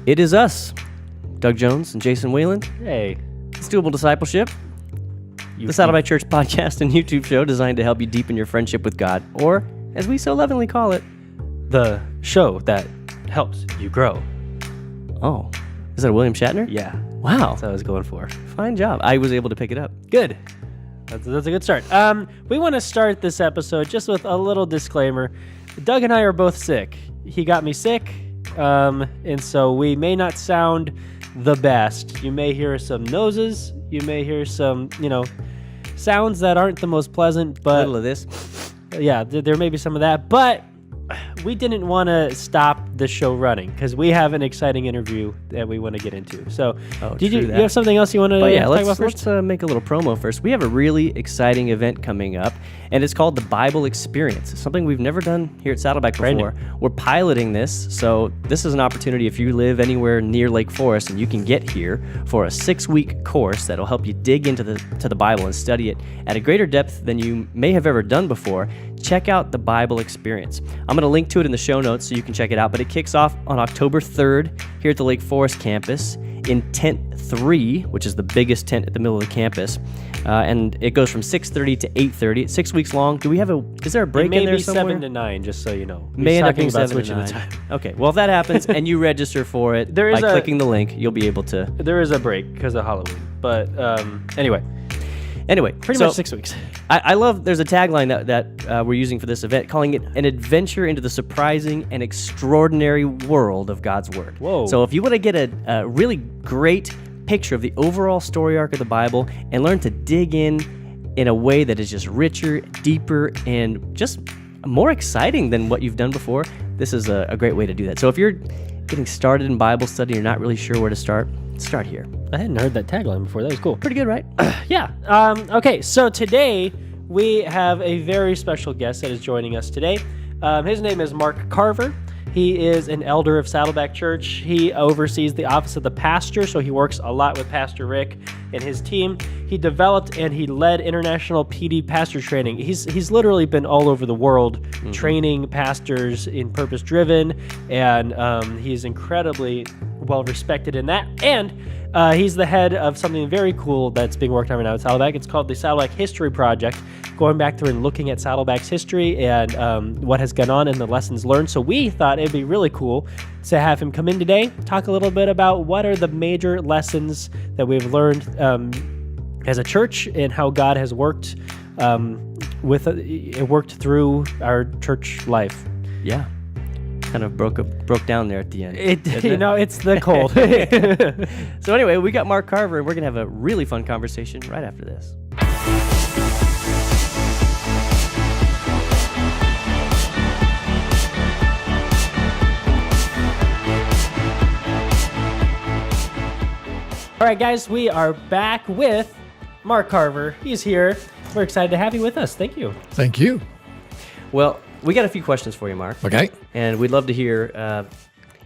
It is us, Doug Jones and Jason Wayland. Hey. It's Doable Discipleship, the Saddleback Church podcast and YouTube show designed to help you deepen your friendship with God, or, as we so lovingly call it, the show that helps you grow. Oh, is that William Shatner? Yeah. Wow. That's what I was going for. Fine job. I was able to pick it up. Good. That's a good start. We want to start this episode just with a little disclaimer. Doug and I are both sick. He got me sick, and so we may not sound the best. You may hear some noses. You may hear some, sounds that aren't the most pleasant. But A little of this. Yeah, there may be some of that. But we didn't want to stop the show running because we have an exciting interview that we want to get into. So, you have something else you want to talk about first? Let's make a little promo first. We have a really exciting event coming up, and it's called the Bible Experience. It's something we've never done here at Saddleback before. We're piloting this, so this is an opportunity if you live anywhere near Lake Forest and you can get here for a 6-week course that'll help you dig into the Bible and study it at a greater depth than you may have ever done before. Check out the Bible Experience. I'm going to link to it in the show notes so you can check it out, but it kicks off on October 3rd here at the Lake Forest campus in Tent 3, which is the biggest tent at the middle of the campus, and it goes from 6:30 to 8:30. It's 6 weeks long. Is there a break in there somewhere? Maybe 7 to 9, just so you know. May end up being 7 to switching 9. the time. Okay, well, if that happens and you register for it by clicking the link, you'll be able to. There is a break because of Halloween, but anyway, pretty much 6 weeks. I love, there's a tagline that we're using for this event, calling it an adventure into the surprising and extraordinary world of God's Word. Whoa. So if you want to get a really great picture of the overall story arc of the Bible and learn to dig in a way that is just richer, deeper, and just more exciting than what you've done before, this is a great way to do that. So if you're getting started in Bible study, you're not really sure where to start here. I hadn't heard that tagline before. That was cool. Pretty good, right? Yeah. Okay, so today we have a very special guest that is joining us today. His name is Mark Carver. He is an elder of Saddleback Church. He oversees the office of the pastor, so he works a lot with Pastor Rick and his team. He developed and he led international PD pastor training. He's literally been all over the world training pastors in Purpose Driven, and he's incredibly well respected in that. And he's the head of something very cool that's being worked on right now at Saddleback. It's called the Saddleback History Project, going back through and looking at Saddleback's history and what has gone on and the lessons learned. So we thought it'd be really cool to have him come in today, talk a little bit about what are the major lessons that we've learned as a church and how God has worked worked through our church life. Yeah. Kind of broke down there at the end. It's the cold. So anyway, we got Mark Carver, and we're going to have a really fun conversation right after this. All right, guys, we are back with Mark Carver. He's here. We're excited to have you with us. Thank you. Thank you. Well, we got a few questions for you, Mark. Okay. And we'd love to hear,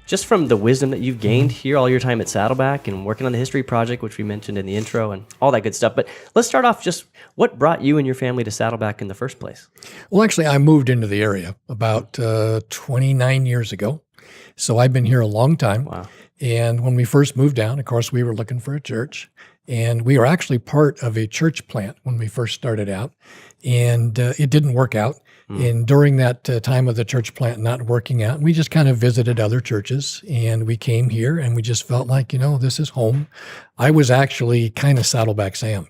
just from the wisdom that you've gained here all your time at Saddleback and working on the History Project, which we mentioned in the intro and all that good stuff. But let's start off just what brought you and your family to Saddleback in the first place? Well, actually, I moved into the area about 29 years ago. So I've been here a long time. Wow. And when we first moved down, of course, we were looking for a church. And we were actually part of a church plant when we first started out. And it didn't work out. And during that time of the church plant not working out, we just kind of visited other churches. And we came here and we just felt like, this is home. I was actually kind of Saddleback Sam.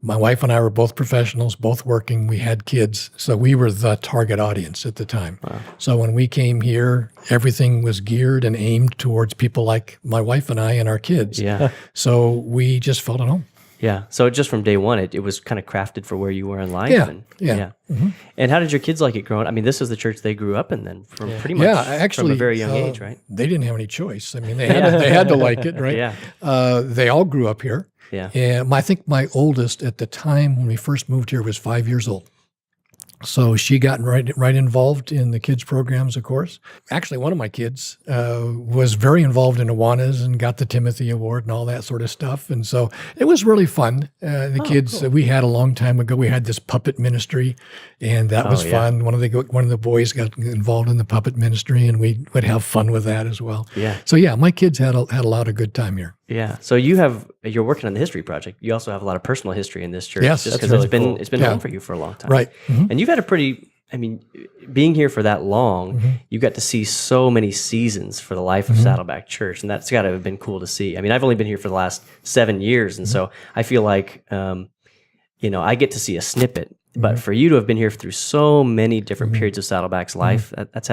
My wife and I were both professionals, both working. We had kids, so we were the target audience at the time. Wow. So when we came here, everything was geared and aimed towards people like my wife and I and our kids. Yeah. So we just felt at home. Yeah. So just from day one, it was kind of crafted for where you were in life. Yeah. And, Yeah. Mm-hmm. And how did your kids like it growing up? I mean, this is the church they grew up in then, from pretty much actually, from a very young age, right? They didn't have any choice. I mean, they had to like it, right? Yeah. They all grew up here. Yeah. And I think my oldest at the time when we first moved here was 5 years old. So she got right involved in the kids programs, of course. Actually, one of my kids was very involved in Awanas and got the Timothy Award and all that sort of stuff. And so it was really fun. The kids we had a long time ago, we had this puppet ministry, and that was fun. One of the boys got involved in the puppet ministry, and we would have fun with that as well. Yeah. So yeah, my kids had a lot of good time here. Yeah. So you're working on the history project. You also have a lot of personal history in this church. Yes, just that's because really it's been home for you for a long time. Right. Mm-hmm. And you've had being here for that long, you got to see so many seasons for the life of Saddleback Church, and that's got to have been cool to see. I mean, I've only been here for the last 7 years, and so I feel like, I get to see a snippet. But for you to have been here through so many different periods of Saddleback's life, it's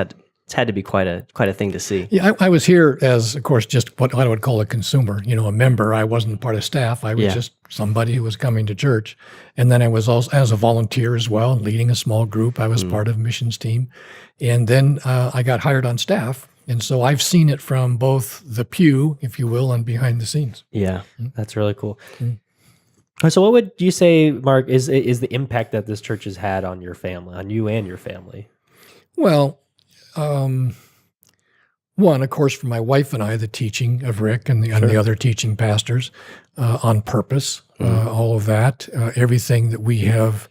had to be quite a thing to see. Yeah, I was here as, of course, just what I would call a consumer, a member. I wasn't part of staff. I was just somebody who was coming to church. And then I was also as a volunteer as well, leading a small group. I was part of a missions team. And then I got hired on staff. And so I've seen it from both the pew, if you will, and behind the scenes. Yeah, that's really cool. So what would you say, Mark, is the impact that this church has had on your family, on you and your family? Well, one, of course, for my wife and I, the teaching of Rick and the other teaching pastors on purpose, all of that, everything that we have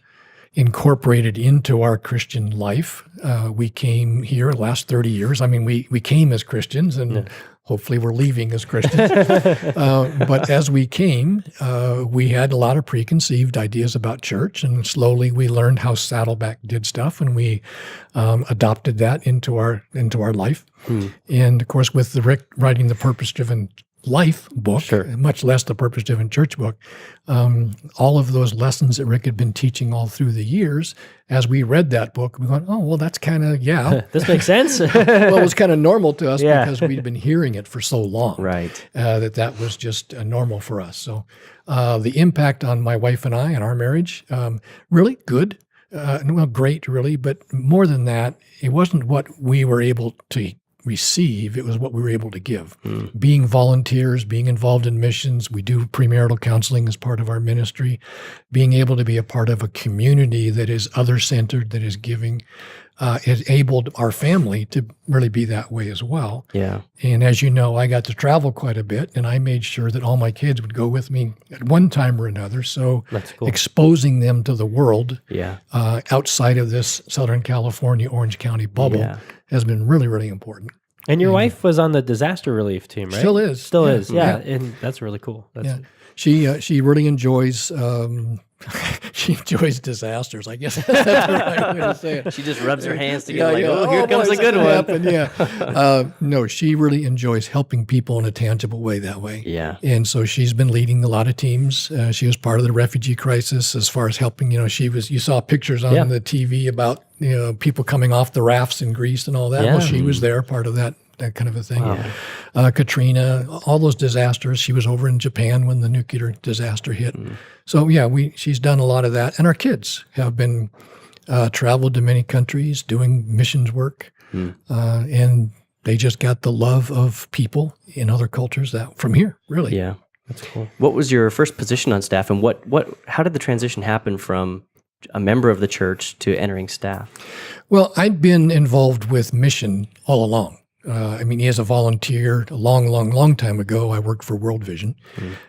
incorporated into our Christian life. We came here the last 30 years. I mean, we came as Christians, and hopefully we're leaving as Christians. But as we came, we had a lot of preconceived ideas about church, and slowly we learned how Saddleback did stuff, and we adopted that into our life. And of course, with the Rick writing the Purpose-Driven Life book, much less the Purpose-Driven Church book, all of those lessons that Rick had been teaching all through the years, as we read that book, we went, oh, well, that's kind of, this makes sense. Well, it was kind of normal to us because we'd been hearing it for so long, right? That was just normal for us. So the impact on my wife and I and our marriage, really good. Great, really. But more than that, it wasn't what we were able to receive, it was what we were able to give. Being volunteers, being involved in missions, we do premarital counseling as part of our ministry, being able to be a part of a community that is other-centered, that is giving, has enabled our family to really be that way as well. Yeah. And as you know, I got to travel quite a bit, and I made sure that all my kids would go with me at one time or another. So that's cool. Exposing them to the world outside of this Southern California, Orange County bubble has been really, really important. And your wife was on the disaster relief team, right? Still is. Still is, yeah. And that's really cool. She really enjoys she enjoys disasters, I guess. That's the right way to say it. She just rubs her hands together here comes a good one. No, she really enjoys helping people in a tangible way that way. Yeah. And so she's been leading a lot of teams. She was part of the refugee crisis as far as helping, you saw pictures on the TV about, people coming off the rafts in Greece and all that. Well, she was there, part of that kind of a thing. Wow. Katrina, all those disasters. She was over in Japan when the nuclear disaster hit. So she's done a lot of that. And our kids have been traveled to many countries doing missions work. And they just got the love of people in other cultures from here, really. Yeah, that's cool. What was your first position on staff, and how did the transition happen from a member of the church to entering staff? Well, I'd been involved with mission all along. As a volunteer, a long time ago, I worked for World Vision.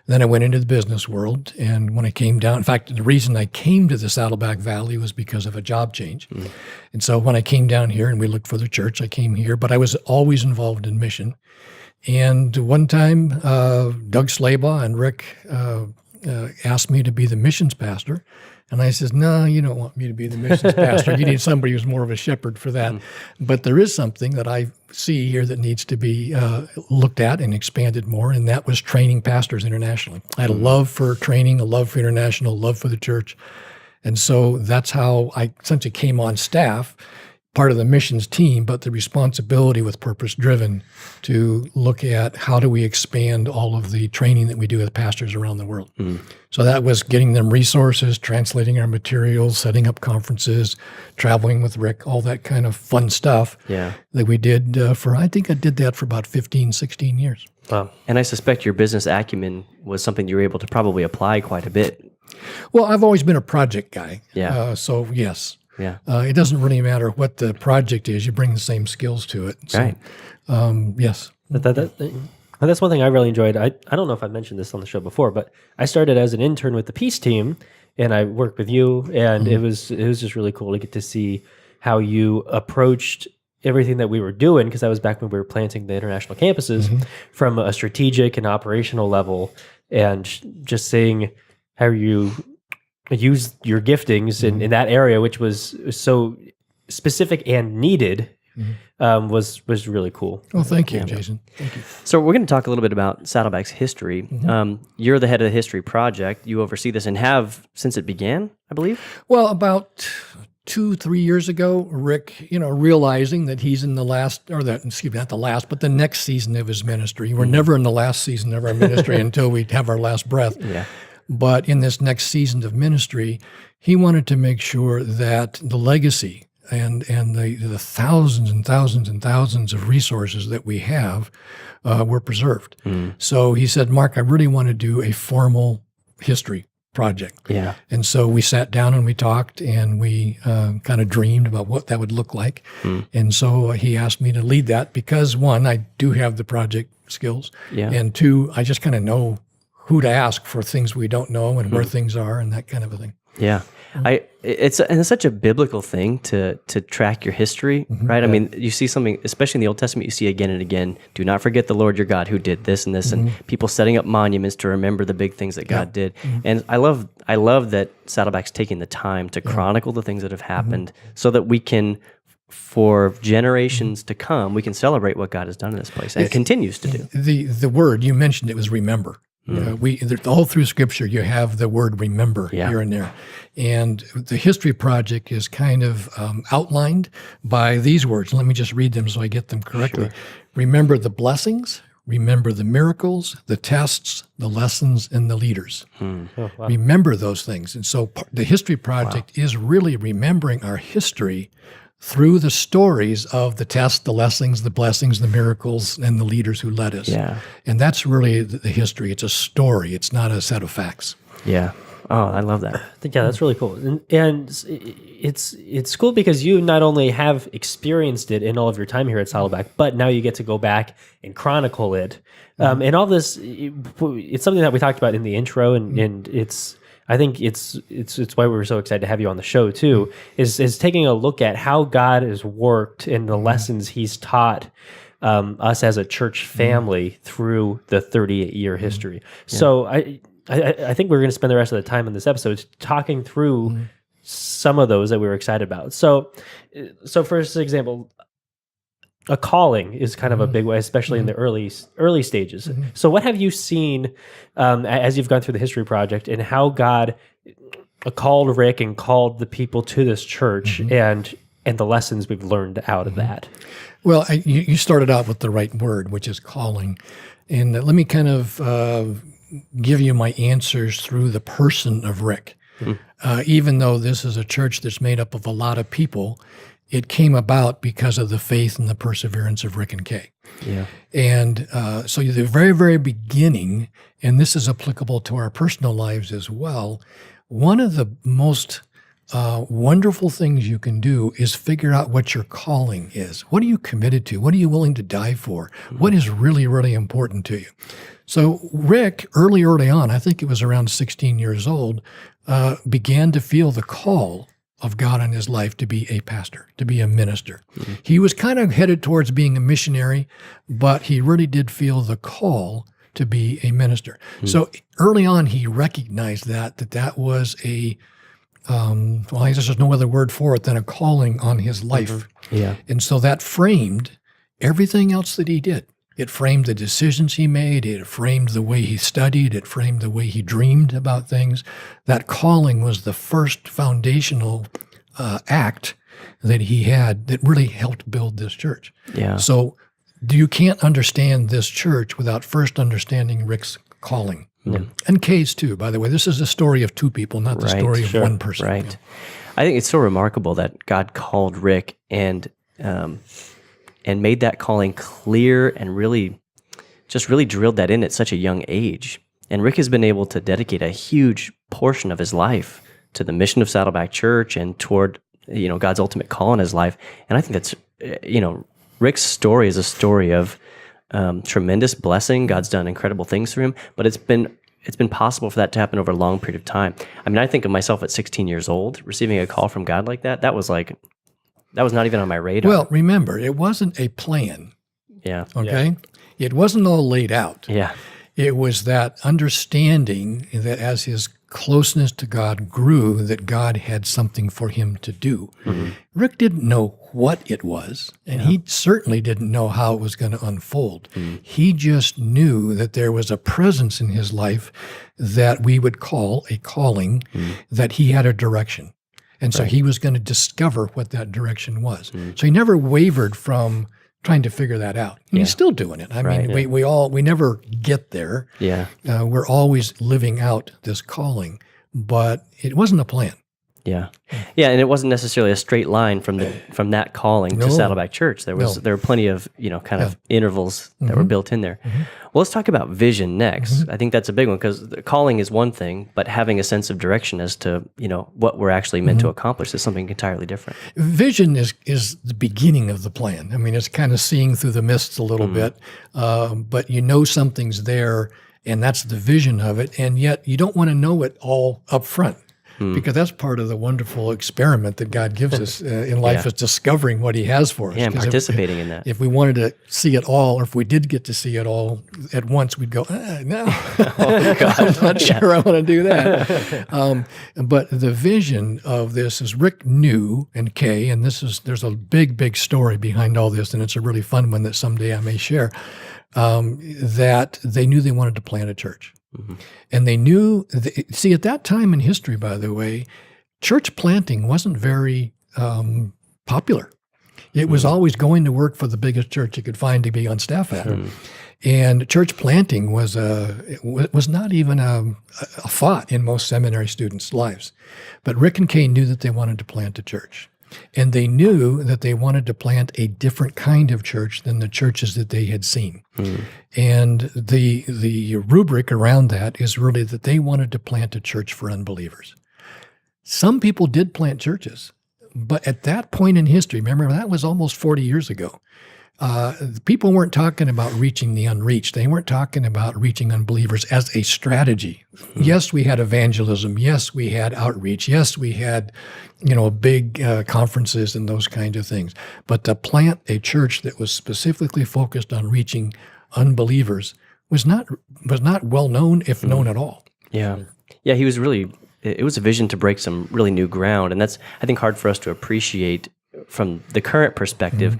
Then I went into the business world. And when I came down, in fact, the reason I came to the Saddleback Valley was because of a job change. And so when I came down here and we looked for the church, I came here. But I was always involved in mission. And one time, Doug Slabaugh and Rick asked me to be the missions pastor. And I says, no, you don't want me to be the missions pastor. You need somebody who's more of a shepherd for that. But there is something that I see here that needs to be looked at and expanded more, and that was training pastors internationally. I had a love for training, a love for international, a love for the church. And so that's how I essentially came on staff, part of the missions team, but the responsibility with Purpose Driven to look at how do we expand all of the training that we do with pastors around the world. So that was getting them resources, translating our materials, setting up conferences, traveling with Rick, all that kind of fun stuff that we did I think I did that for about 15, 16 years. Wow. And I suspect your business acumen was something you were able to probably apply quite a bit. Well, I've always been a project guy. Yeah. So yes. Yeah. It doesn't really matter what the project is; you bring the same skills to it. So, Right. Yes. That's one thing I really enjoyed. I don't know if I mentioned this on the show before, but I started as an intern with the Peace Team, and I worked with you, and it was just really cool to get to see how you approached everything that we were doing, because that was back when we were planting the international campuses from a strategic and operational level, and just seeing how you use your giftings in that area, which was so specific and needed, was really cool. Well, thank you, Jason. Thank you. So we're going to talk a little bit about Saddleback's history. You're the head of the history project. You oversee this and have since it began, I believe. Well, about 2-3 years ago, Rick, realizing that he's in the last, or that, excuse me, not the last, but the next season of his ministry. We're never in the last season of our ministry until we have our last breath. Yeah. But in this next season of ministry, he wanted to make sure that the legacy and the thousands and thousands and thousands of resources that we have were preserved. So he said, Mark, I really want to do a formal history project. Yeah. And so we sat down and we talked, and we kind of dreamed about what that would look like. And so he asked me to lead that because, one, I do have the project skills, and two, I just kind of know who to ask for things we don't know and where things are and that kind of a thing. Yeah. It's such a biblical thing to track your history, right? I mean, you see something, especially in the Old Testament, you see again and again, do not forget the Lord your God who did this and this, and people setting up monuments to remember the big things that God did. And I love that Saddleback's taking the time to chronicle the things that have happened so that we can, for generations to come, we can celebrate what God has done in this place and continues to do. The word, you mentioned it was remember. All through Scripture, you have the word remember here and there. And the History Project is kind of outlined by these words. Let me just read them so I get them correctly. Sure. Remember the blessings, remember the miracles, the tests, the lessons, and the leaders. Oh, wow. Remember those things. And so the History Project is really remembering our history through the stories of the tests, the lessons, the blessings, the miracles, and the leaders who led us. Yeah. And that's really the history. It's a story. It's not a set of facts. Yeah. Oh, I love that. Yeah, that's really cool. And it's cool because you not only have experienced it in all of your time here at Saddleback, but now you get to go back and chronicle it. And all this, it's something that we talked about in the intro, and I think it's why we were so excited to have you on the show too, is taking a look at how God has worked and the lessons He's taught us as a church family through the 38-year history. So I think we're going to spend the rest of the time in this episode talking through some of those that we were excited about. So for example, a calling is kind of a big way, especially in the early stages. So what have you seen as you've gone through the History Project, and how God called Rick and called the people to this church, and the lessons we've learned out of that? Well, you started out with the right word, which is calling. And let me kind of give you my answers through the person of Rick. Even though this is a church that's made up of a lot of people, it came about because of the faith and the perseverance of Rick and Kay. Yeah. And so the very, very beginning, and this is applicable to our personal lives as well, one of the most wonderful things you can do is figure out what your calling is. What are you committed to? What are you willing to die for? What is really, really important to you? So Rick, early on, I think it was around 16 years old, began to feel the call of God in his life to be a pastor, to be a minister. He was kind of headed towards being a missionary, but he really did feel the call to be a minister. So early on, he recognized that was a, well, I guess there's no other word for it than a calling on his life. Yeah. And so that framed everything else that he did. It framed the decisions he made. It framed the way he studied. It framed the way he dreamed about things. That calling was the first foundational act that he had that really helped build this church. Yeah. So you can't understand this church without first understanding Rick's calling. And Kay's too, by the way. This is the story of two people, not the story of one person. Right. Yeah. I think it's so remarkable that God called Rick and made that calling clear and really drilled that in at such a young age. And Rick has been able to dedicate a huge portion of his life to the mission of Saddleback Church and toward God's ultimate call in his life. And I think that's, Rick's story is a story of tremendous blessing. God's done incredible things through him, but it's been possible for that to happen over a long period of time. I mean, I think of myself at 16 years old, receiving a call from God like that. That was not even on my radar. Well, remember, it wasn't a plan. Yeah. Okay? It wasn't all laid out. Yeah. It was that understanding that as his closeness to God grew, that God had something for him to do. Mm-hmm. Rick didn't know what it was, and he certainly didn't know how it was going to unfold. Mm-hmm. He just knew that there was a presence in his life that we would call a calling, that he had a direction. And so he was going to discover what that direction was. Mm-hmm. So he never wavered from trying to figure that out. And he's still doing it. I mean, we never get there. Yeah. We're always living out this calling, but it wasn't a plan. Yeah. Yeah, and it wasn't necessarily a straight line from that calling to Saddleback Church. There were plenty of, kind of intervals that were built in there. Mm-hmm. Well, let's talk about vision next. Mm-hmm. I think that's a big one, because the calling is one thing, but having a sense of direction as to, what we're actually meant to accomplish is something entirely different. Vision is the beginning of the plan. I mean, it's kind of seeing through the mists a little bit, but something's there, and that's the vision of it, and yet you don't want to know it all up front. Because that's part of the wonderful experiment that God gives us in life, is discovering what he has for us. Yeah, and participating in that. If we wanted to see it all, or if we did get to see it all at once, we'd go, no, I'm not sure I want to do that. But the vision of this is Rick knew, and Kay, and there's a big, big story behind all this, and it's a really fun one that someday I may share, that they knew they wanted to plant a church. Mm-hmm. And they knew, at that time in history, by the way, church planting wasn't very popular. It was always going to work for the biggest church you could find to be on staff at. And church planting was not even a thought in most seminary students' lives. But Rick and Kay knew that they wanted to plant a church. And they knew that they wanted to plant a different kind of church than the churches that they had seen. And the rubric around that is really that they wanted to plant a church for unbelievers. Some people did plant churches, but at that point in history, remember, that was almost 40 years ago, people weren't talking about reaching the unreached. They weren't talking about reaching unbelievers as a strategy. Yes, we had evangelism. Yes, we had outreach. Yes, we had, big conferences and those kinds of things. But to plant a church that was specifically focused on reaching unbelievers was not well known, if known at all. Yeah. Yeah, it was a vision to break some really new ground. And that's, I think, hard for us to appreciate from the current perspective.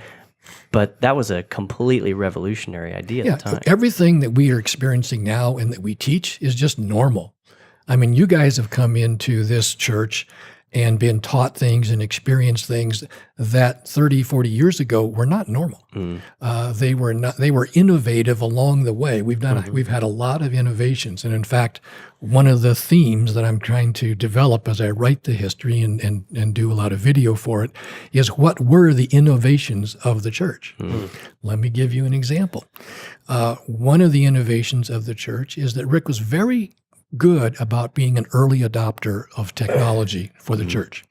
But that was a completely revolutionary idea at the time. Everything that we are experiencing now and that we teach is just normal. I mean, you guys have come into this church and been taught things and experienced things that 30, 40 years ago were not normal. They were innovative along the way. We've had a lot of innovations. And in fact, one of the themes that I'm trying to develop as I write the history and do a lot of video for it is, what were the innovations of the church? Let me give you an example. One of the innovations of the church is that Rick was very good about being an early adopter of technology for the church.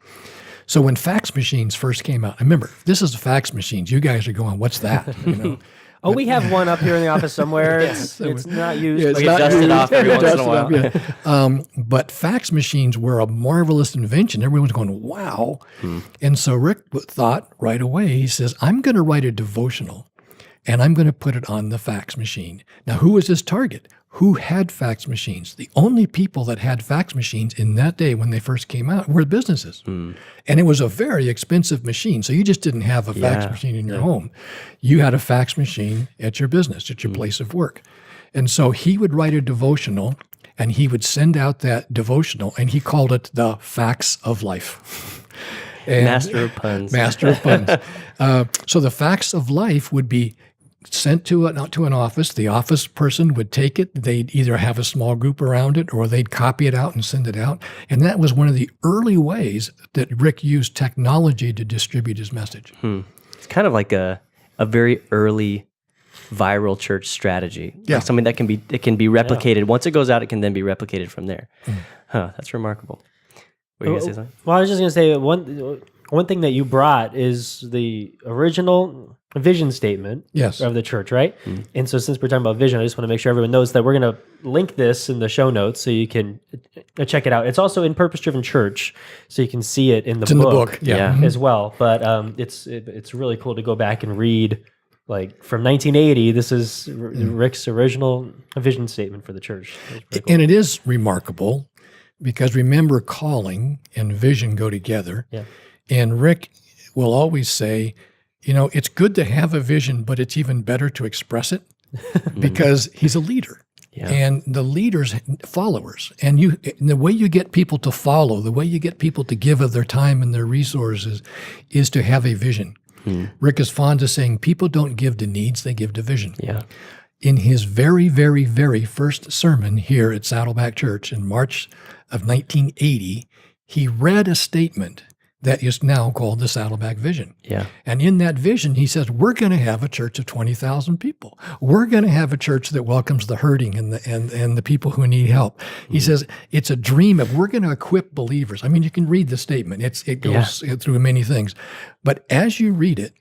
So when fax machines first came out, remember, this is fax machines. You guys are going, what's that? Oh, we have one up here in the office somewhere. It's not used. We dust it off every once in a while. But fax machines were a marvelous invention. Everyone's going, wow. And so Rick thought right away, he says, I'm going to write a devotional, and I'm going to put it on the fax machine. Now, who was his target? Who had fax machines? The only people that had fax machines in that day when they first came out were businesses. And it was a very expensive machine. So you just didn't have a fax machine in your home. You had a fax machine at your business, at your place of work. And so he would write a devotional, and he would send out that devotional, and he called it the Fax of Life. Master of puns. Master of puns. So the Facts of Life would be sent to an office. The office person would take it. They'd either have a small group around it, or they'd copy it out and send it out. And that was one of the early ways that Rick used technology to distribute his message. It's kind of like a very early viral church strategy. Yeah. Like something that can be replicated. Once it goes out, it can then be replicated from there. That's remarkable. Were you going to say something? Well, I was just going to say, one thing that you brought is the original vision statement Yes. of the church, right? And so since we're talking about vision, I just want to make sure everyone knows that we're going to link this in the show notes so you can check it out. It's also in Purpose Driven Church, so you can see it in the It's in the book, yeah. as well. But it's really cool to go back and read. Like from 1980, this is Rick's original vision statement for the church. Cool. And it is remarkable because remember, calling and vision go together. Yeah. And Rick will always say, it's good to have a vision, but it's even better to express it because he's a leader. Yeah. And the leaders, followers, and the way you get people to follow, the way you get people to give of their time and their resources is to have a vision. Rick is fond of saying people don't give to needs, they give to vision. Yeah. In his very, very, very first sermon here at Saddleback Church in March of 1980, he read a statement that is now called the Saddleback Vision. Yeah. And in that vision, he says, we're going to have a church of 20,000 people. We're going to have a church that welcomes the hurting and the people who need help. He says, it's a dream of we're going to equip believers. I mean, you can read the statement. It goes through many things. But as you read it,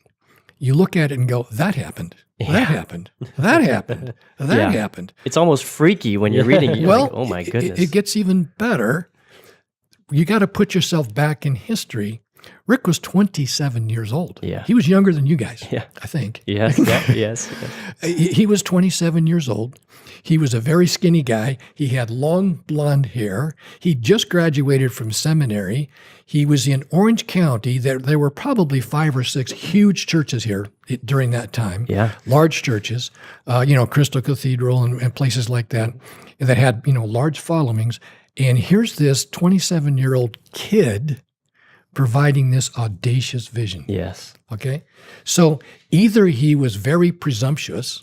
you look at it and go, that happened. That happened. That happened. That happened. It's almost freaky when you're reading it. You're like, oh my goodness. It gets even better. You got to put yourself back in history. Rick was 27 years old. Yeah. He was younger than you guys, Yeah. I think. Yes, yes. He was 27 years old. He was a very skinny guy. He had long blonde hair. He just graduated from seminary. He was in Orange County. There were probably 5 or 6 huge churches here during that time. Yeah. Large churches, Crystal Cathedral and places like that had, large followings. And here's this 27-year-old kid providing this audacious vision. Yes. Okay? So either he was very presumptuous,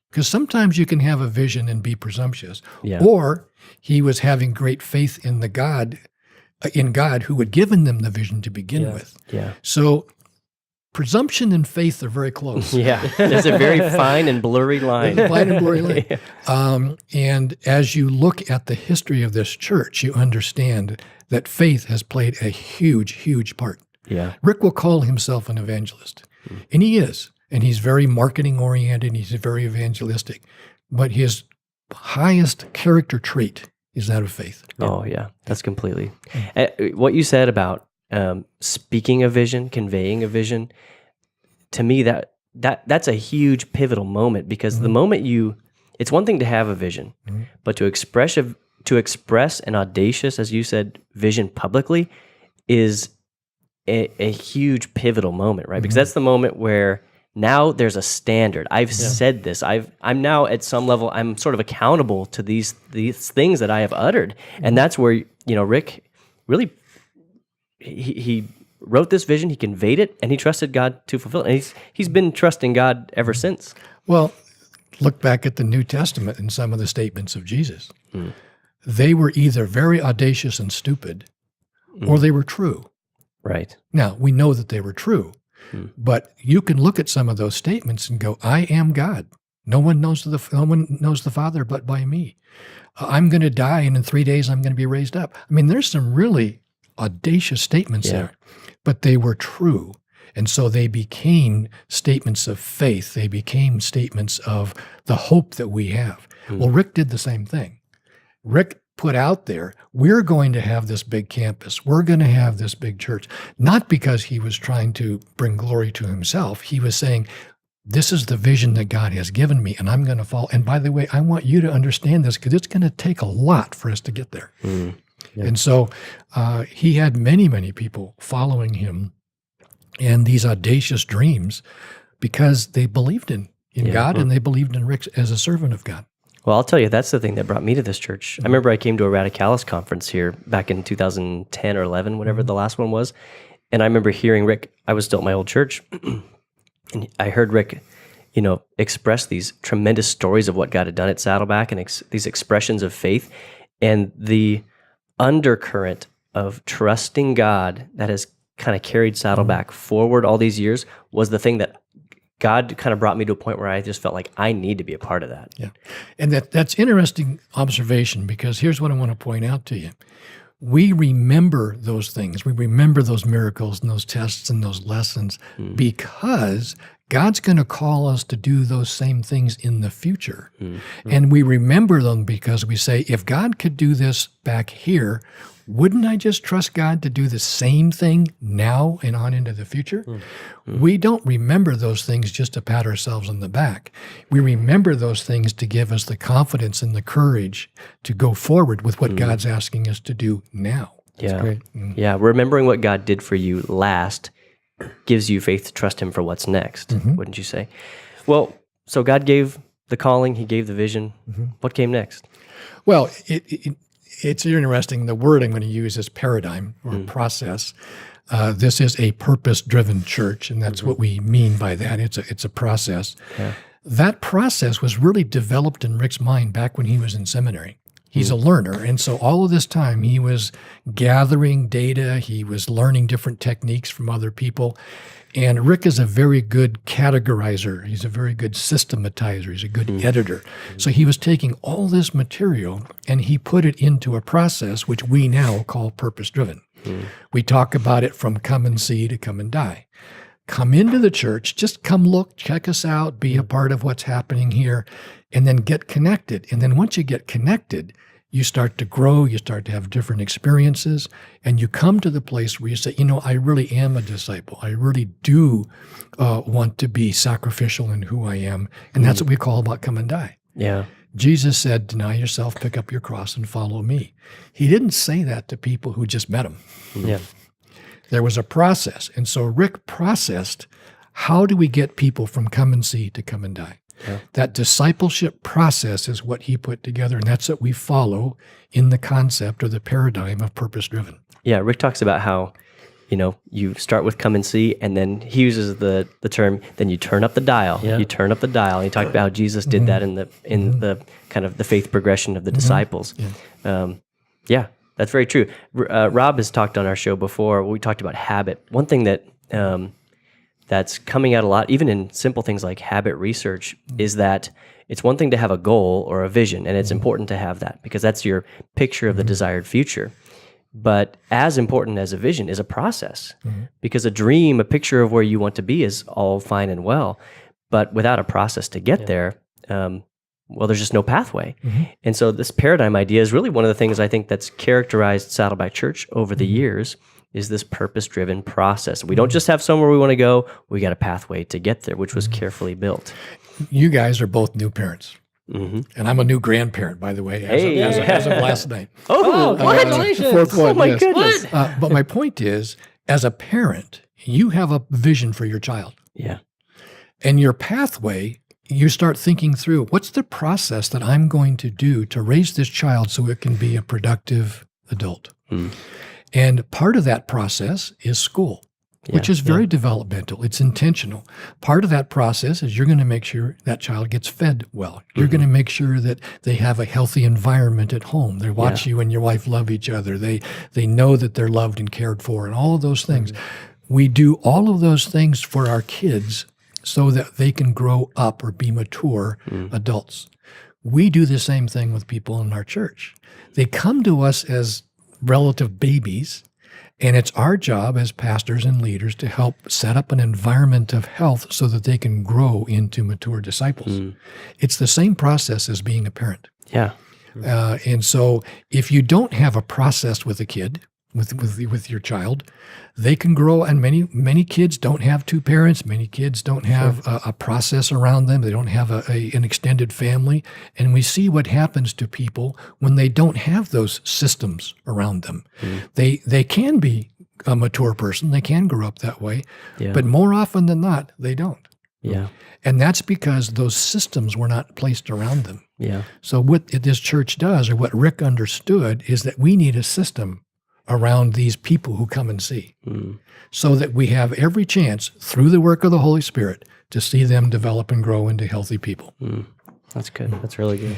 because sometimes you can have a vision and be presumptuous, or he was having great faith in God who had given them the vision to begin with. Yeah. So presumption and faith are very close. Yeah. There's a very fine and blurry line. Fine and blurry line. And as you look at the history of this church, you understand that faith has played a huge, huge part. Yeah. Rick will call himself an evangelist, and he is. And he's very marketing-oriented, he's very evangelistic. But his highest character trait is that of faith. Oh, yeah. That's completely. What you said about speaking a vision, conveying a vision, to me, that's a huge pivotal moment, because the moment it's one thing to have a vision, but to express an audacious, as you said, vision publicly is a huge pivotal moment, right? Because that's the moment where now there's a standard. I've said this. I'm now at some level, I'm sort of accountable to these things that I have uttered. And that's where, Rick really, he wrote this vision, he conveyed it, and he trusted God to fulfill it. And he's been trusting God ever since. Well, look back at the New Testament and some of the statements of Jesus. They were either very audacious and stupid, or they were true. Right. Now, we know that they were true, but you can look at some of those statements and go, I am God. No one knows the Father but by me. I'm going to die, and in 3 days I'm going to be raised up. I mean, there's some really audacious statements there, but they were true. And so they became statements of faith. They became statements of the hope that we have. Well, Rick did the same thing. Rick put out there, we're going to have this big campus. We're going to have this big church. Not because he was trying to bring glory to himself. He was saying, this is the vision that God has given me, and I'm going to follow. And by the way, I want you to understand this, because it's going to take a lot for us to get there. And so he had many, many people following him and these audacious dreams because they believed in God, and they believed in Rick as a servant of God. Well, I'll tell you, that's the thing that brought me to this church. I remember I came to a Radicalis conference here back in 2010 or 11, whatever the last one was. And I remember hearing Rick, I was still at my old church, and I heard Rick, express these tremendous stories of what God had done at Saddleback and these expressions of faith, and the undercurrent of trusting God that has kind of carried Saddleback forward all these years was the thing that God kind of brought me to a point where I just felt like I need to be a part of that. Yeah. And that's interesting observation, because here's what I want to point out to you. we remember those things. We remember those miracles and those tests and those lessons because God's going to call us to do those same things in the future. And we remember them because we say, if God could do this back here, wouldn't I just trust God to do the same thing now and on into the future? We don't remember those things just to pat ourselves on the back. We remember those things to give us the confidence and the courage to go forward with what God's asking us to do now. Yeah. Yeah. Remembering what God did for you last gives you faith to trust him for what's next, wouldn't you say? Well, so God gave the calling, he gave the vision. What came next? Well, it's interesting. The word I'm going to use is paradigm or process. This is a purpose-driven church, and that's what we mean by that. It's a process. Yeah. That process was really developed in Rick's mind back when he was in seminary. He's a learner, and so all of this time he was gathering data, he was learning different techniques from other people, and Rick is a very good categorizer. He's a very good systematizer. He's a good editor. So he was taking all this material and he put it into a process which we now call purpose-driven. We talk about it from come and see to come and die. Come into the church, just come look, check us out, be a part of what's happening here, and then get connected. And then once you get connected, you start to grow, you start to have different experiences, and you come to the place where you say, I really am a disciple. I really do want to be sacrificial in who I am. And that's what we call about come and die. Yeah. Jesus said, deny yourself, pick up your cross, and follow me. He didn't say that to people who just met him. Yeah. There was a process. And so Rick processed, how do we get people from come and see to come and die? Yeah. That discipleship process is what he put together, and that's what we follow in the concept or the paradigm of purpose-driven. Yeah, Rick talks about how, you start with come and see, and then he uses the term, then you turn up the dial. Yeah. You turn up the dial. And he talked about how Jesus did that in the kind of the faith progression of the disciples. Yeah, that's very true. Rob has talked on our show before. We talked about habit. One thing that that's coming out a lot, even in simple things like habit research, is that it's one thing to have a goal or a vision, and it's important to have that because that's your picture of the desired future. But as important as a vision is a process, because a dream, a picture of where you want to be is all fine and well, but without a process to get there, there's just no pathway. And so this paradigm idea is really one of the things I think that's characterized Saddleback Church over the years, is this purpose-driven process. We don't just have somewhere we want to go, we got a pathway to get there, which was carefully built. You guys are both new parents. And I'm a new grandparent, by the way, as of last night. Congratulations. Fourth one, my goodness. But my point is, as a parent, you have a vision for your child. Yeah. And your pathway, you start thinking through, what's the process that I'm going to do to raise this child so it can be a productive adult? And part of that process is school, which is very developmental. It's intentional. Part of that process is you're going to make sure that child gets fed well. You're going to make sure that they have a healthy environment at home. They watch you and your wife love each other. They know that they're loved and cared for and all of those things. We do all of those things for our kids so that they can grow up or be mature adults. We do the same thing with people in our church. They come to us as relative babies, and it's our job as pastors and leaders to help set up an environment of health so that they can grow into mature disciples. It's the same process as being a parent. Yeah. And so if you don't have a process with a kid, with your child, they can grow, and many kids don't have two parents. Many kids don't have a process around them. They don't have an extended family. And we see what happens to people when they don't have those systems around them. They can be a mature person. They can grow up that way. But more often than not, they don't. Yeah. And that's because those systems were not placed around them. Yeah. So what this church does, or what Rick understood, is that we need a system around these people who come and see, so that we have every chance through the work of the Holy Spirit to see them develop and grow into healthy people. That's good. That's really good.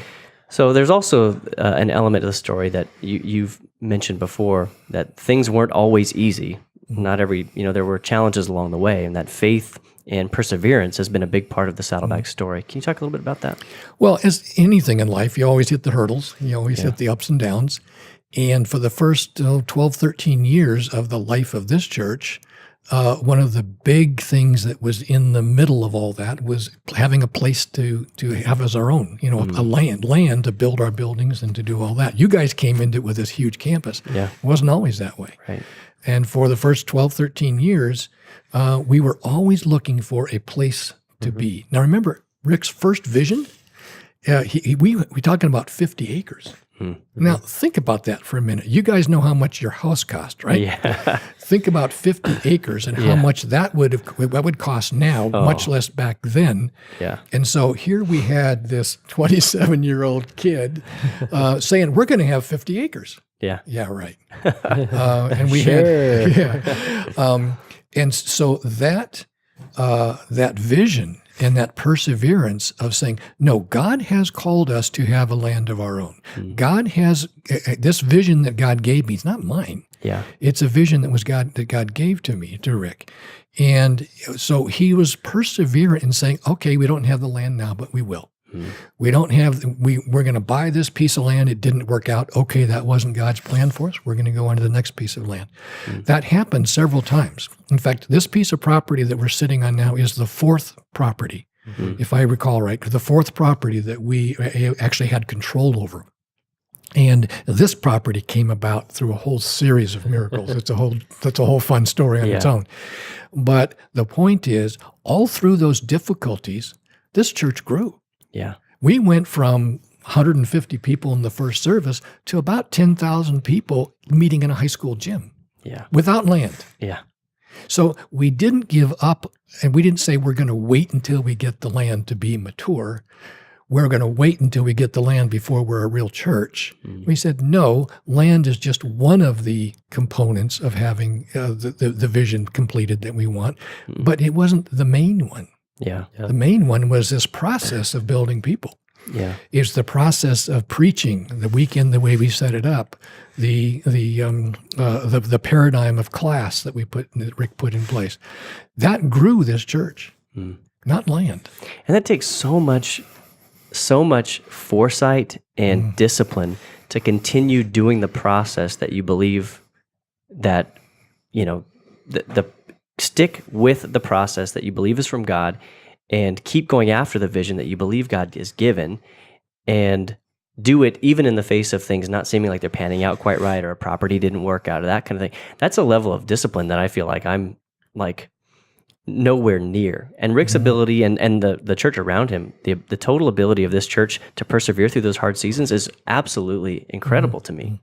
So there's also an element of the story that you've mentioned before, that things weren't always easy. Not every, there were challenges along the way, and that faith and perseverance has been a big part of the Saddleback story. Can you talk a little bit about that? Well, as anything in life, you always hit the hurdles. You always hit the ups and downs. And for the first 12, 13 years of the life of this church, one of the big things that was in the middle of all that was having a place to have as our own, a land to build our buildings and to do all that. You guys came into it with this huge campus. Yeah. It wasn't always that way. Right. And for the first 12, 13 years, we were always looking for a place to be. Now, remember, Rick's first vision, we're talking about 50 acres. Now, think about that for a minute. You guys know how much your house cost, right? Yeah. Think about 50 acres and how much that would cost now, much less back then. Yeah. And so here we had this 27-year-old kid saying, we're going to have 50 acres. Yeah. Yeah, right. And we had, and so that vision and that perseverance of saying, no, God has called us to have a land of our own. God has this vision that God gave me. It's not mine. Yeah. It's a vision that God gave to me, to Rick. And so he was perseverant in saying, okay, we don't have the land now, but we will. We're going to buy this piece of land. It didn't work out. Okay, that wasn't God's plan for us. We're going to go on to the next piece of land. That happened several times. In fact, this piece of property that we're sitting on now is the fourth property, if I recall right, the fourth property that we actually had control over. And this property came about through a whole series of miracles. That's a whole fun story on its own. But the point is, all through those difficulties, this church grew. Yeah. We went from 150 people in the first service to about 10,000 people meeting in a high school gym. Yeah. Without land. Yeah. So we didn't give up, and we didn't say we're going to wait until we get the land to be mature. We're going to wait until we get the land before we're a real church. We said, no, land is just one of the components of having the vision completed that we want, but it wasn't the main one. Yeah. The main one was this process of building people. Yeah. It's the process of preaching, the weekend, the way we set it up, the paradigm of class that Rick put in place. That grew this church, not land. And that takes so much foresight and discipline to continue doing the process that you believe that, the stick with the process that you believe is from God and keep going after the vision that you believe God is given and do it even in the face of things not seeming like they're panning out quite right or a property didn't work out or that kind of thing. That's a level of discipline that I feel like I'm like nowhere near. And Rick's ability and the church around him, the total ability of this church to persevere through those hard seasons is absolutely incredible to me.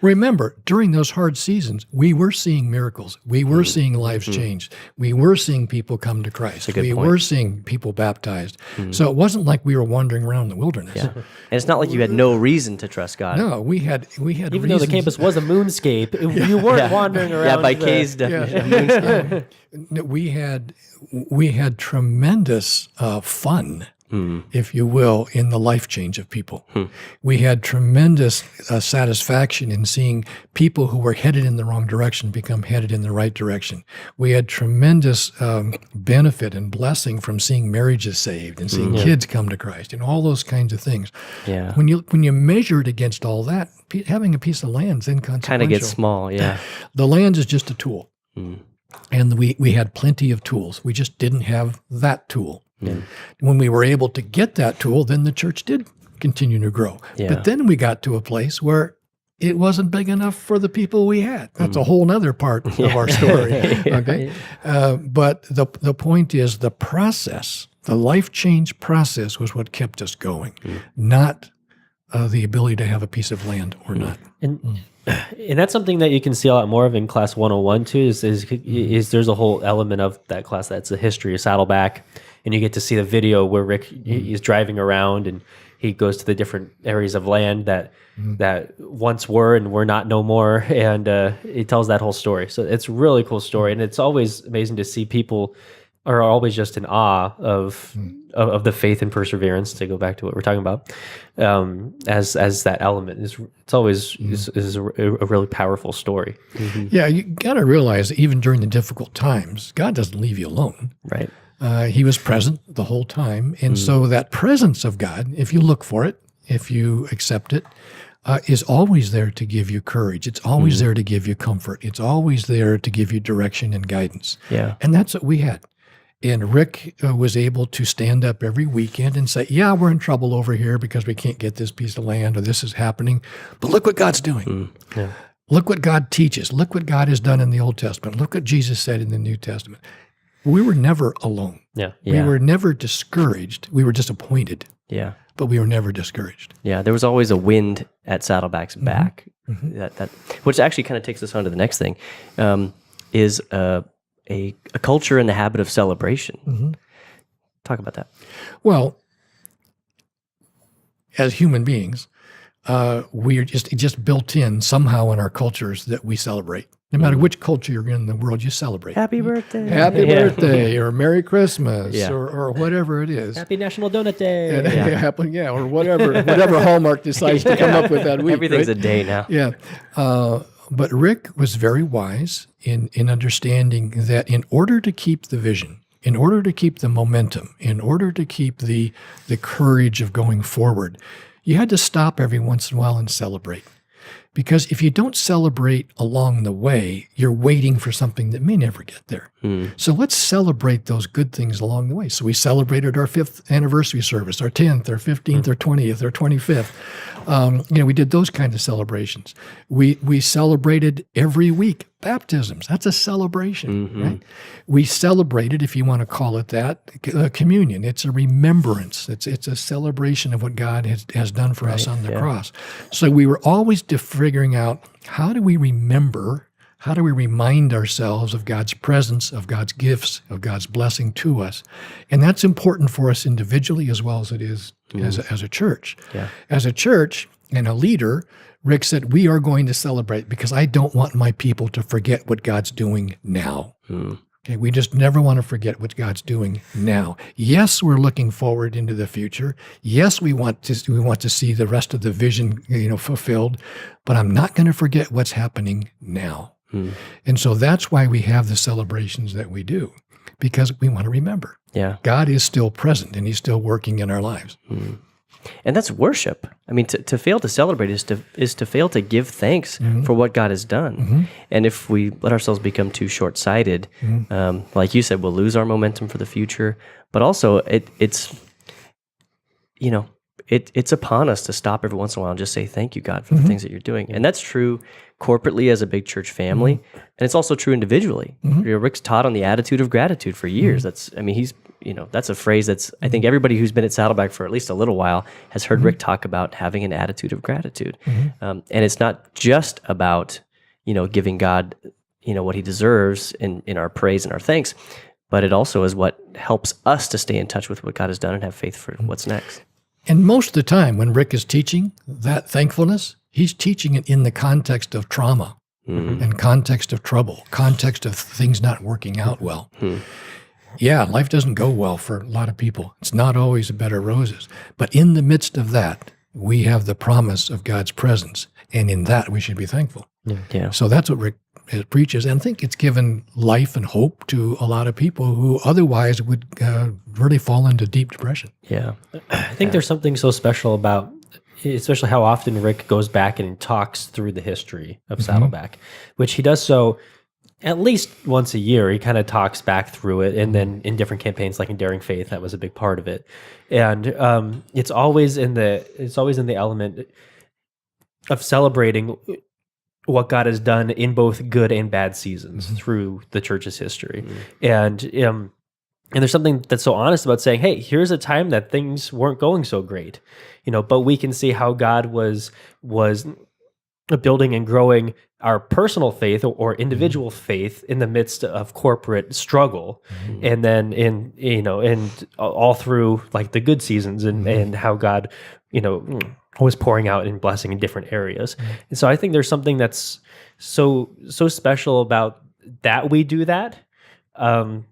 Remember, during those hard seasons, we were seeing miracles. We were seeing lives changed. We were seeing people come to Christ. We were seeing people baptized. So it wasn't like we were wandering around the wilderness. Yeah. And it's not like you had no reason to trust God. No, we had Even reasons. though the campus was a moonscape, you weren't wandering around. Yeah, by Kay's definition. We had tremendous fun, if you will, in the life change of people. We had tremendous satisfaction in seeing people who were headed in the wrong direction become headed in the right direction. We had tremendous benefit and blessing from seeing marriages saved and seeing kids come to Christ and all those kinds of things. Yeah. When you measure it against all that, having a piece of land is inconsequential. Kind of gets small, yeah. The land is just a tool. And we had plenty of tools. We just didn't have that tool. When we were able to get that tool, then the church did continue to grow. But then we got to a place where it wasn't big enough for the people we had. That's a whole other part of our story. Okay, but the point is the process, the life change process, was what kept us going, not the ability to have a piece of land or not. And that's something that you can see a lot more of in class 101 too, is there's a whole element of that class that's the history of Saddleback, and you get to see the video where Rick is driving around and he goes to the different areas of land that once were and were not no more, and he tells that whole story. So it's a really cool story, and it's always amazing to see people are always just in awe of the faith and perseverance, to go back to what we're talking about, as that element. It's always is a really powerful story. Yeah, you got to realize that even during the difficult times, God doesn't leave you alone. Right. He was present the whole time. And so that presence of God, if you look for it, if you accept it, is always there to give you courage. It's always there to give you comfort. It's always there to give you direction and guidance. Yeah. And that's what we had. And Rick was able to stand up every weekend and say, yeah, we're in trouble over here because we can't get this piece of land or this is happening. But look what God's doing. Yeah. Look what God teaches. Look what God has done in the Old Testament. Look what Jesus said in the New Testament. We were never alone. Yeah. We were never discouraged. We were disappointed, Yeah. but we were never discouraged. Yeah. There was always a wind at Saddleback's back. That which actually kind of takes us on to the next thing, is a culture and the habit of celebration. Talk about that. Well, as human beings, we are just built in somehow in our cultures that we celebrate. No matter which culture you're in the world, you celebrate. Happy birthday. Happy birthday, or Merry Christmas, Yeah. or whatever it is. Happy National Donut Day. Or whatever Hallmark decides to come up with that week. Everything's right? a day now. Yeah. But Rick was very wise in understanding that in order to keep the vision, in order to keep the momentum, in order to keep the courage of going forward, you had to stop every once in a while and celebrate. Because if you don't celebrate along the way, you're waiting for something that may never get there. So let's celebrate those good things along the way. So we celebrated our 5th anniversary service, our 10th, our 15th, our 20th, our 25th. We did those kinds of celebrations. We celebrated every week baptisms. That's a celebration, right? We celebrated, if you want to call it that, communion. It's a remembrance. It's a celebration of what God has done for us on the cross. So we were always figuring out, how do we remember, how do we remind ourselves of God's presence, of God's gifts, of God's blessing to us? And that's important for us individually as well as it is as a church. Yeah. As a church and a leader, Rick said, we are going to celebrate because I don't want my people to forget what God's doing now. Okay, we just never want to forget what God's doing now. Yes, we're looking forward into the future. Yes, we want to see the rest of the vision, fulfilled. But I'm not going to forget what's happening now. And so that's why we have the celebrations that we do, because we want to remember. Yeah. God is still present and He's still working in our lives. And that's worship. I mean, to fail to celebrate is to fail to give thanks for what God has done. And if we let ourselves become too short-sighted, like you said, we'll lose our momentum for the future. But also, it's upon us to stop every once in a while and just say, thank you, God, for the things that you're doing. And that's true corporately as a big church family. And it's also true individually. Rick's taught on the attitude of gratitude for years. That's a phrase that's, I think everybody who's been at Saddleback for at least a little while has heard Rick talk about having an attitude of gratitude. And it's not just about, giving God, what He deserves in our praise and our thanks, but it also is what helps us to stay in touch with what God has done and have faith for what's next. And most of the time when Rick is teaching that thankfulness, he's teaching it in the context of trauma and context of trouble, context of things not working out well. Yeah, life doesn't go well for a lot of people. It's not always a bed of roses. But in the midst of that, we have the promise of God's presence. And in that, we should be thankful. Yeah. So that's what Rick preaches. And I think it's given life and hope to a lot of people who otherwise would really fall into deep depression. Yeah. I think there's something so special about, especially how often Rick goes back and talks through the history of Saddleback, which he does so at least once a year. He kind of talks back through it, and then in different campaigns, like in Daring Faith, that was a big part of it. And it's always in the element of celebrating what God has done in both good and bad seasons through the church's history. And there's something that's so honest about saying, hey, here's a time that things weren't going so great, but we can see how God was building and growing our personal faith or individual faith in the midst of corporate struggle. And then and all through like the good seasons and how God, was pouring out and blessing in different areas. And so I think there's something that's so special about that we do that, that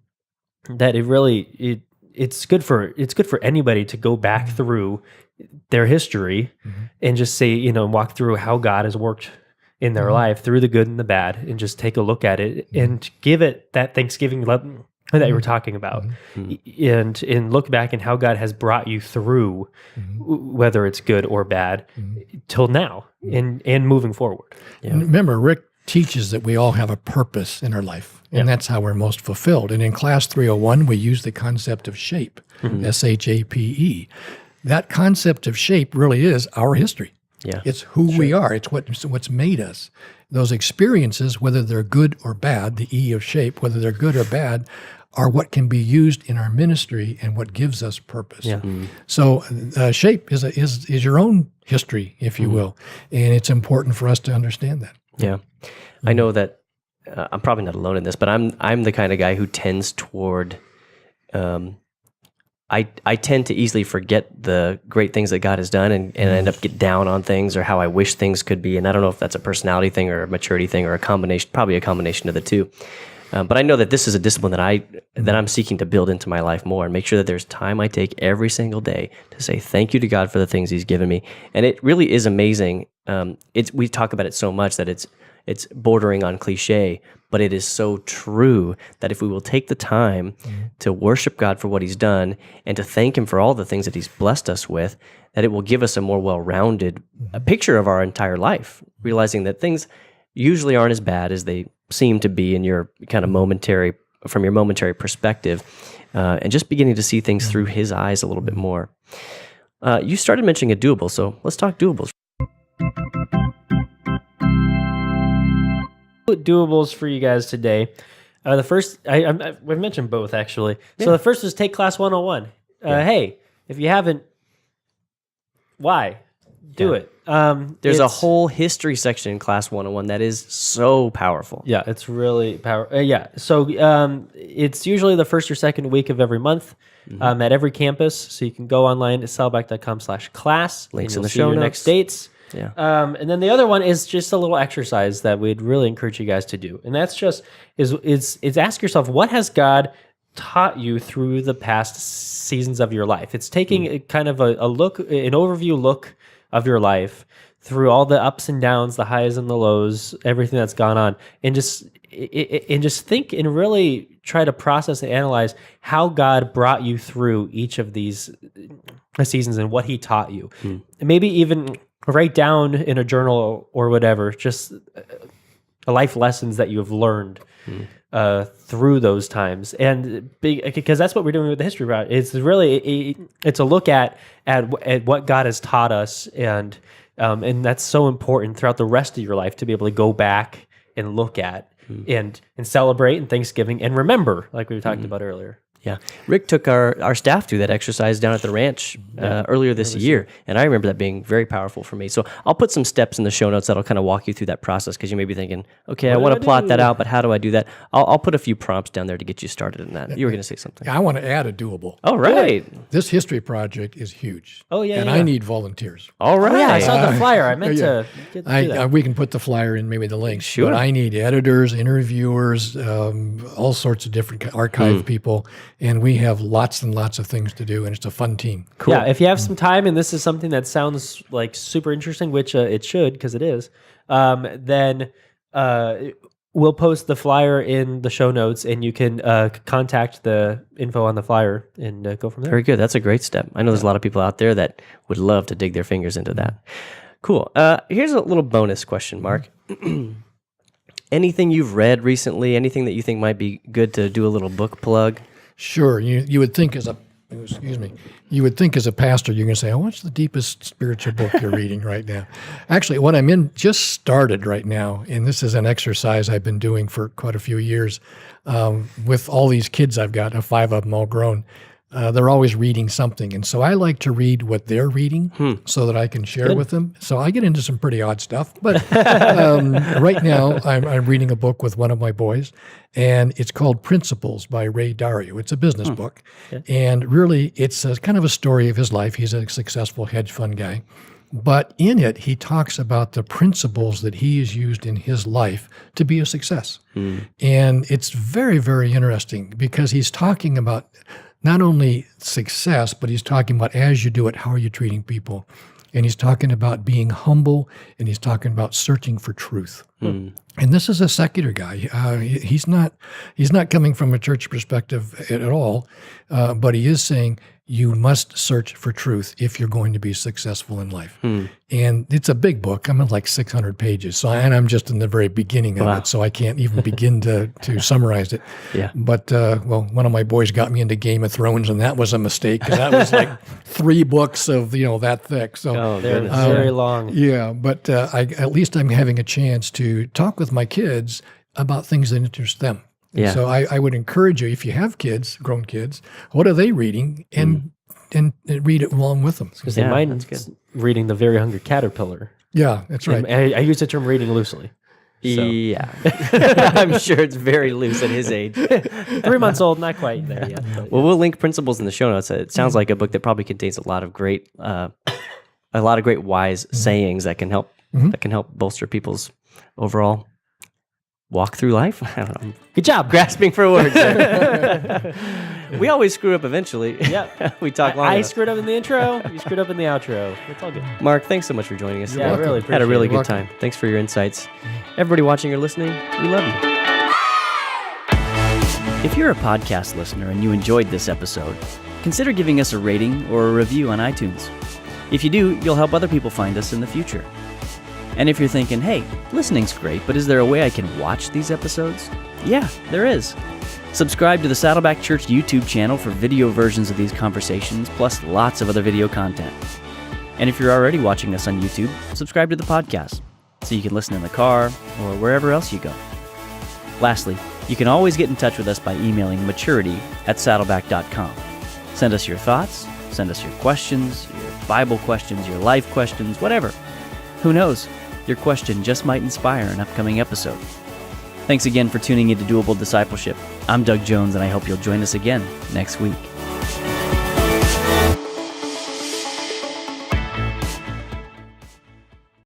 it's good for anybody to go back through their history and just say, walk through how God has worked in their life through the good and the bad, and just take a look at it and give it that Thanksgiving that you were talking about, and look back and how God has brought you through, whether it's good or bad, till now, and moving forward. And remember, Rick teaches that we all have a purpose in our life, and that's how we're most fulfilled. And in Class 301, we use the concept of shape, S-H-A-P-E. That concept of shape really is our history. Yeah. It's who we are. It's what's made us. Those experiences, whether they're good or bad, the E of shape, whether they're good or bad, are what can be used in our ministry and what gives us purpose. Yeah. So shape is your own history, if you will, and it's important for us to understand that. Yeah. I know that I'm probably not alone in this, but I'm the kind of guy who tends toward I tend to easily forget the great things that God has done and end up get down on things or how I wish things could be. And I don't know if that's a personality thing or a maturity thing or a combination, probably a combination of the two. But I know that this is a discipline that I'm seeking to build into my life more and make sure that there's time I take every single day to say thank you to God for the things He's given me. And it really is amazing. We talk about it so much that it's bordering on cliche, but it is so true that if we will take the time to worship God for what He's done and to thank Him for all the things that He's blessed us with, that it will give us a more well-rounded picture of our entire life, realizing that things usually aren't as bad as they seem to be in your kind of momentary perspective, and just beginning to see things through His eyes a little bit more. You started mentioning a doable, so let's talk doables. Doables for you guys today. The first, we've mentioned both actually. So the first is take Class 101. Hey, if you haven't, why? Do it. There's a whole history section in Class 101 that is so powerful. Yeah, it's really powerful. So it's usually the first or second week of every month at every campus. So you can go online at saddleback.com/class. Links in you'll the see show your notes. next dates. Yeah. And then the other one is just a little exercise that we'd really encourage you guys to do. And that's just is ask yourself, what has God taught you through the past seasons of your life? It's taking a kind of an overview look of your life through all the ups and downs, the highs and the lows, everything that's gone on, and just think and really try to process and analyze how God brought you through each of these seasons and what He taught you. And maybe even write down in a journal or whatever, just life lessons that you have learned through those times. And because that's what we're doing with the History Route. It's really it's a look at what God has taught us, and that's so important throughout the rest of your life to be able to go back and look at and celebrate in Thanksgiving and remember, like we talked about earlier. Yeah. Rick took our staff through that exercise down at the ranch earlier this year, and I remember that being very powerful for me. So I'll put some steps in the show notes that'll kind of walk you through that process, because you may be thinking, okay, I want to plot that out, but how do I do that? I'll put a few prompts down there to get you started in that. You were going to say something. I want to add a doable. All right. This history project is huge. Oh, yeah, and yeah. I need volunteers. All right. Oh, yeah, I saw the flyer. I meant to get to do that. We can put the flyer in, maybe the links. Sure. But I need editors, interviewers, all sorts of different archive people, and we have lots and lots of things to do, and it's a fun team. Cool. Yeah, if you have some time and this is something that sounds like super interesting, which it should, because it is, then we'll post the flyer in the show notes, and you can contact the info on the flyer and go from there. Very good. That's a great step. I know there's a lot of people out there that would love to dig their fingers into that. Cool. Here's a little bonus question, Mark. Anything you've read recently, anything that you think might be good to do a little book plug? Sure, you would think as a pastor, you're going to say, oh, what's the deepest spiritual book you're reading right now? Actually, what I'm in just started right now, and this is an exercise I've been doing for quite a few years with all these kids I've got, 5 of them all grown. They're always reading something, and so I like to read what they're reading so that I can share with them. So I get into some pretty odd stuff, but right now I'm reading a book with one of my boys, and it's called Principles by Ray Dalio. It's a business book, and really it's kind of a story of his life. He's a successful hedge fund guy, but in it he talks about the principles that he has used in his life to be a success. And it's very, very interesting because he's talking about not only success, but he's talking about as you do it, how are you treating people? and he's talking about being humble, and he's talking about searching for truth. And this is a secular guy. He's not coming from a church perspective at all, but he is saying you must search for truth if you're going to be successful in life. And it's a big book. I'm at like 600 pages, and I'm just in the very beginning of it, so I can't even begin to summarize it. Yeah. But one of my boys got me into Game of Thrones, and that was a mistake because that was like 3 books of that thick. So They're very long. yeah, but at least I'm having a chance to talk with my kids about things that interest them. Yeah. So I would encourage you, if you have kids, grown kids, what are they reading, and read it along with them. Because Yeah, mine's that's good. reading The Very Hungry Caterpillar. Yeah, that's right. And I use the term reading loosely. So. Yeah. I'm sure it's very loose at his age. 3 months old, not quite there yet. But Well, we'll link principles in the show notes. It sounds like a book that probably contains a lot of great wise sayings that can help bolster people's overall walk through life. I don't know. good job. Grasping for words. We always screw up eventually. Yeah. We talk long I enough. screwed up in the intro. You screwed up in the outro. It's all good. Mark, thanks so much for joining us. Yeah, I today. really Had a appreciate really it. good time. Thanks for your insights. Everybody watching or listening, we love you. If you're a podcast listener and you enjoyed this episode, consider giving us a rating or a review on iTunes. If you do, you'll help other people find us in the future. And if you're thinking, hey, listening's great, but is there a way I can watch these episodes? Yeah, there is. Subscribe to the Saddleback Church YouTube channel for video versions of these conversations, plus lots of other video content. And if you're already watching us on YouTube, subscribe to the podcast so you can listen in the car or wherever else you go. Lastly, you can always get in touch with us by emailing maturity@saddleback.com. Send us your thoughts, send us your questions, your Bible questions, your life questions, whatever. Who knows? Your question just might inspire an upcoming episode. Thanks again for tuning into Doable Discipleship. I'm Doug Jones, and I hope you'll join us again next week.